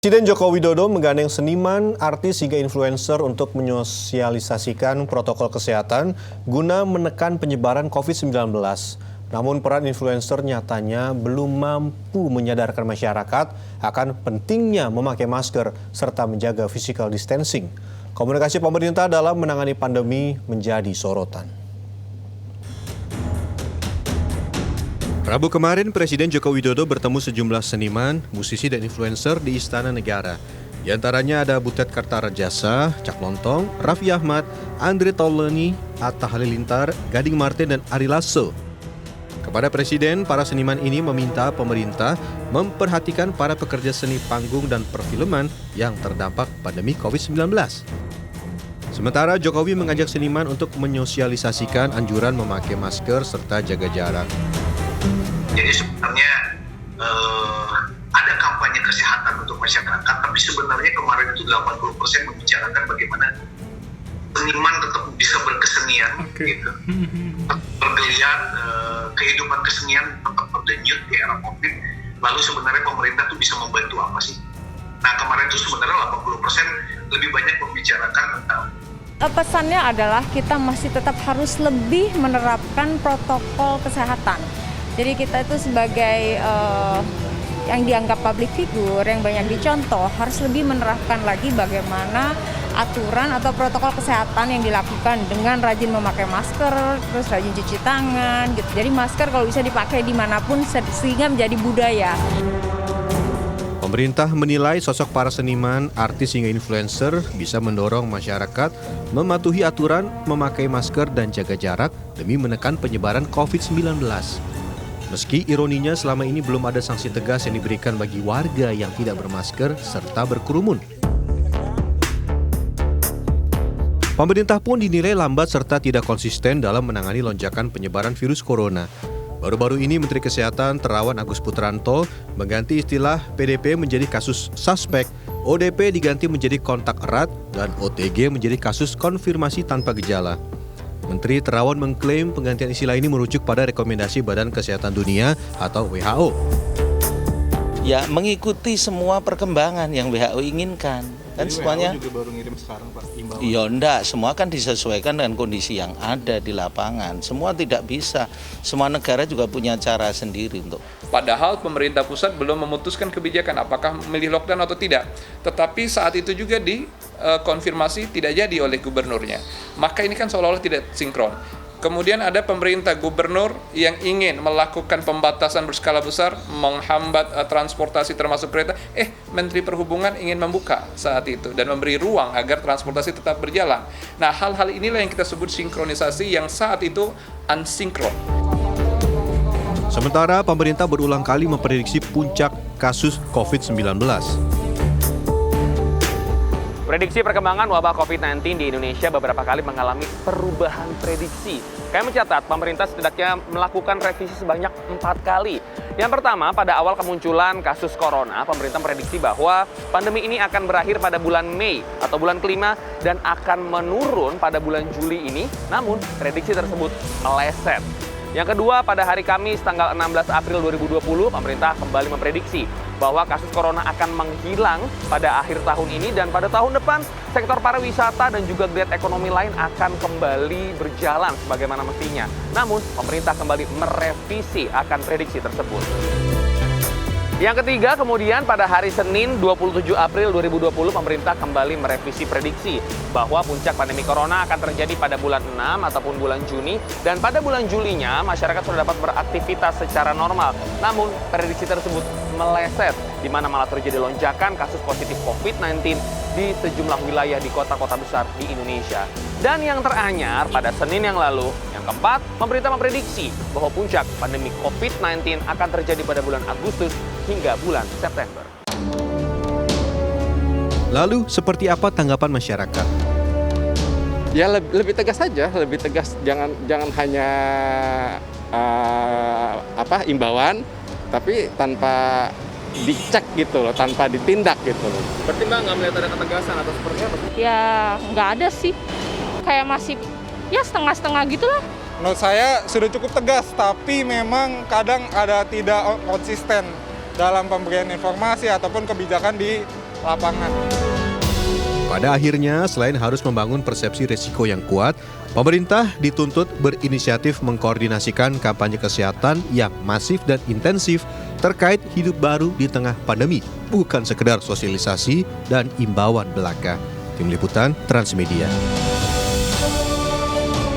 Presiden Joko Widodo menggandeng seniman, artis hingga influencer untuk menyosialisasikan protokol kesehatan guna menekan penyebaran COVID-19. Namun peran influencer nyatanya belum mampu menyadarkan masyarakat akan pentingnya memakai masker serta menjaga physical distancing. Komunikasi pemerintah dalam menangani pandemi menjadi sorotan. Rabu kemarin, Presiden Joko Widodo bertemu sejumlah seniman, musisi dan influencer di Istana Negara. Di antaranya ada Butet Kartarajasa, Cak Lontong, Raffi Ahmad, Andre Taulany, Atta Halilintar, Gading Marten, dan Ari Lasso. Kepada Presiden, para seniman ini meminta pemerintah memperhatikan para pekerja seni panggung dan perfilman yang terdampak pandemi COVID-19. Sementara Jokowi mengajak seniman untuk menyosialisasikan anjuran memakai masker serta jaga jarak. Jadi sebenarnya ada kampanye kesehatan untuk masyarakat, tapi sebenarnya kemarin itu 80% membicarakan bagaimana seniman tetap bisa berkesenian, gitu. Bergeliat, kehidupan kesenian tetap berdenyut di era COVID. Lalu sebenarnya pemerintah tuh bisa membantu apa sih? Nah kemarin itu sebenarnya 80% lebih banyak membicarakan tentang pesannya adalah kita masih tetap harus lebih menerapkan protokol kesehatan. Jadi kita itu sebagai yang dianggap public figure, yang banyak dicontoh, harus lebih menerapkan lagi bagaimana aturan atau protokol kesehatan yang dilakukan dengan rajin memakai masker, terus rajin cuci tangan, gitu. Jadi masker kalau bisa dipakai dimanapun sehingga menjadi budaya. Pemerintah menilai sosok para seniman, artis hingga influencer bisa mendorong masyarakat mematuhi aturan memakai masker dan jaga jarak demi menekan penyebaran COVID-19. Meski ironinya selama ini belum ada sanksi tegas yang diberikan bagi warga yang tidak bermasker serta berkerumun. Pemerintah pun dinilai lambat serta tidak konsisten dalam menangani lonjakan penyebaran virus corona. Baru-baru ini Menteri Kesehatan Terawan Agus Putranto mengganti istilah PDP menjadi kasus suspek, ODP diganti menjadi kontak erat, dan OTG menjadi kasus konfirmasi tanpa gejala. Menteri Terawan mengklaim penggantian istilah ini merujuk pada rekomendasi Badan Kesehatan Dunia atau WHO. Ya, mengikuti semua perkembangan yang WHO inginkan. Kan jadi semuanya WHO juga baru ngirim sekarang Pak imbauan. Ya enggak, semua kan disesuaikan dengan kondisi yang ada di lapangan. Semua tidak bisa. Semua negara juga punya cara sendiri untuk. Padahal pemerintah pusat belum memutuskan kebijakan apakah memilih lockdown atau tidak. Tetapi saat itu juga dikonfirmasi tidak jadi oleh gubernurnya. Maka ini kan seolah-olah tidak sinkron. Kemudian ada pemerintah gubernur yang ingin melakukan pembatasan berskala besar, menghambat transportasi termasuk kereta. Menteri Perhubungan ingin membuka saat itu dan memberi ruang agar transportasi tetap berjalan. Nah, hal-hal inilah yang kita sebut sinkronisasi yang saat itu unsinkron. Sementara pemerintah berulang kali memprediksi puncak kasus COVID-19. Prediksi perkembangan wabah COVID-19 di Indonesia beberapa kali mengalami perubahan prediksi. Kami mencatat pemerintah setidaknya melakukan revisi sebanyak 4 kali. Yang pertama, pada awal kemunculan kasus corona, pemerintah memprediksi bahwa pandemi ini akan berakhir pada bulan Mei atau bulan kelima dan akan menurun pada bulan Juli ini. Namun, prediksi tersebut meleset. Yang kedua, pada hari Kamis tanggal 16 April 2020, pemerintah kembali memprediksi bahwa kasus corona akan menghilang pada akhir tahun ini dan pada tahun depan sektor pariwisata dan juga geliat ekonomi lain akan kembali berjalan sebagaimana mestinya. Namun, pemerintah kembali merevisi akan prediksi tersebut. Yang ketiga, kemudian pada hari Senin 27 April 2020, pemerintah kembali merevisi prediksi bahwa puncak pandemi corona akan terjadi pada bulan 6 ataupun bulan Juni, dan pada bulan Julinya masyarakat sudah dapat beraktivitas secara normal. Namun, prediksi tersebut meleset, di mana malah terjadi lonjakan kasus positif COVID-19 di sejumlah wilayah di kota-kota besar di Indonesia. Dan yang teranyar, pada Senin yang lalu, yang keempat, pemerintah memprediksi bahwa puncak pandemi COVID-19 akan terjadi pada bulan Agustus hingga bulan September. Lalu, seperti apa tanggapan masyarakat? Ya lebih tegas saja, lebih tegas. Jangan hanya imbauan, tapi tanpa dicek gitu loh, tanpa ditindak gitu loh. Berarti Mbak nggak melihat ada ketegasan atau seperti apa? Ya nggak ada sih, kayak masih ya setengah-setengah gitu lah. Menurut saya sudah cukup tegas, tapi memang kadang ada tidak konsisten dalam pemberian informasi ataupun kebijakan di lapangan. Pada akhirnya, selain harus membangun persepsi risiko yang kuat, pemerintah dituntut berinisiatif mengkoordinasikan kampanye kesehatan yang masif dan intensif terkait hidup baru di tengah pandemi, bukan sekedar sosialisasi dan imbauan belaka. Tim Liputan Transmedia.